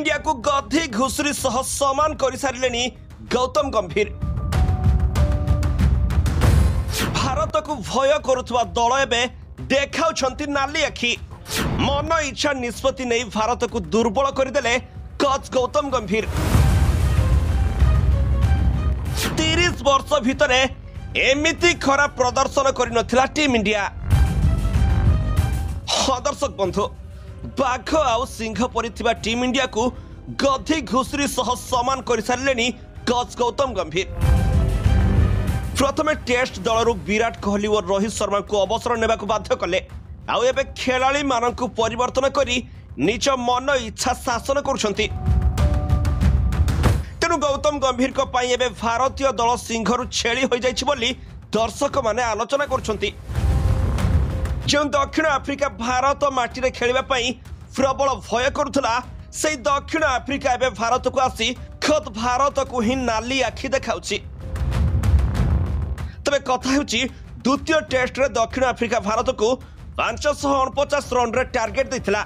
India को गधी घुसुरी सह समान कर सारे गौतम गंभीर। भारत को भय करुवा दल एवं देखा नाली आखि मन इच्छा निष्पत्ति नहीं भारत को दुर्बल करदे कोच गौतम गंभीर। 30 वर्ष भितर एमिति खराब प्रदर्शन कर टीम इंडिया। दर्शक बंधु बाघ आउ सिंह परी टीम इंडिया को गधी घुसुरी सह समान कर सारे कोच गौतम गंभीर। प्रथम टेस्ट दलरू विराट कोहली और रोहित शर्मा को अवसर नेबा को बाध्य कले आउ एबे खेलाड़ी मानकु परिवर्तन करी निज मन इच्छा शासन करुछंती। तेणु गौतम गंभीर को पाई एबे भारतीय दल सिंहरु छेली हो जाइछि बोली दर्शक माने आलोचना करुछंती। जो दक्षिण आफ्रिका भारत माटी रे खेलिबा पई प्रबल भय करुथला से दक्षिण आफ्रिका एबे भारत को आसी खुद भारत को ही नाली आखि देखाउछि। तबे कथा हेउछि द्वितीय टेस्ट रे दक्षिण आफ्रिका भारत को 549 रन रे टार्गेट देथिला।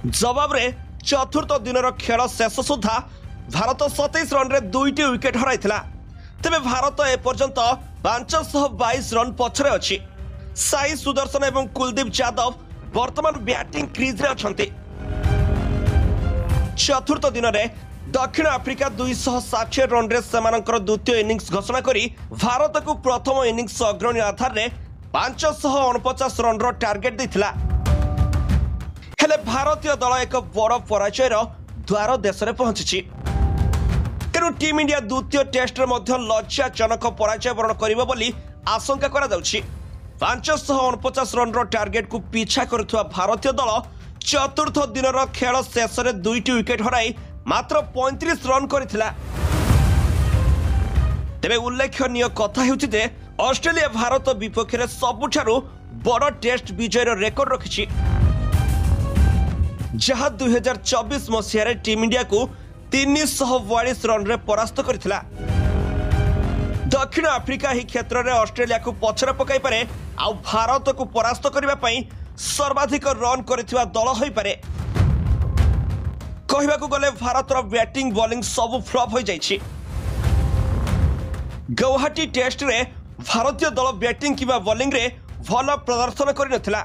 जवाब रे चतुर्थ दिन खेल शेष सुधा भारत 27 रन रे 2टी विकेट हराइथिला। तबे भारत ए पर्यंत 522 रन पछरे अछि। साई सुदर्शन एवं कुलदीप यादव वर्तमान बैटिंग क्रीज रे अछंती। चतुर्थ दिन रे दक्षिण आफ्रिका 260 रन रे सेमानकर द्वितीय इनिंग्स घोषणा करी भारत को प्रथम इनिंग्स अग्रणी आधार रे 549 रन रो टार्गेट देथिला। हेले भारतीय दल एक बड़ पराजय द्वार देश में पहुंची। तेणु टीम इंडिया द्वितीय टेस्ट रे मध्य लज्जाजनक पराजय वरण करिबो बोली आशंका करा जाउछि। 549 रन रो टार्गेट को पीछा करुवा भारतीय दल चतुर्थ दिन खेल शेष में 2टी विकेट हराई मात्र 35 रन करथिला। तेबे उल्लेखनीय कथा हेउछि जे ऑस्ट्रेलिया भारत विपक्ष में सबुठारु बड़ टेस्ट विजय रेकर्ड रखिछि, जहां 2024 मसीह टीम इंडिया को 342 रन रे परास्त करथिला। दक्षिण आफ्रिका ही क्षेत्र में ऑस्ट्रेलिया को पछरे पकाई पारे आ भारत को परास्त करबा पई सर्वाधिक रन करथिबा दल होई पारे। कहबाकू गले भारतर बैटिंग बॉलिंग सब फ्लॉप हो जाइछि। गुवाहाटी टेस्ट रे भारतीय दल बैटिंग किबा बॉलिंग रे भल प्रदर्शन करि नथिला।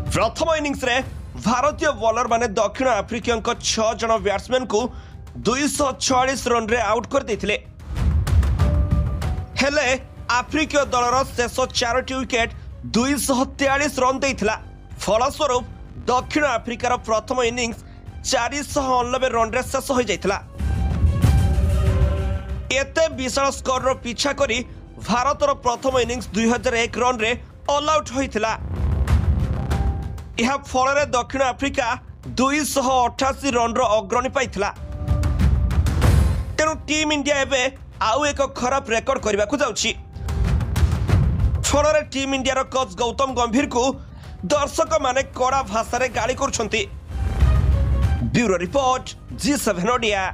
प्रथम इनिंग्स रे भारतीय बॉलर माने दक्षिण आफ्रिकन को 6 जन बैट्समैन को 246 रन रे आउट कर देथिले। हेले आफ्रिकीय दलर शेष 4टी विकेट 243 रन देथिला। फलस्वरूप दक्षिण आफ्रिकार प्रथम इनिंग्स 489 रन रे शेष हो जाइथिला। एते विशाल स्कोर रो पीछा करी भारतर प्रथम इनिंग्स 2001 रन रे ऑल आउट होइथिला। यह फल रे दक्षिण आफ्रिका 288 रन रो अग्रणी पाइथिला। तेणु टीम इंडिया एबे आउ एक खराब रेकर्ड करबा को जाउछि। फल रे टीम इंडिया रो कोच गौतम गंभीर को दर्शक माने कड़ा भाषा रे गाली करुछंती। Bureau report G7 Odia.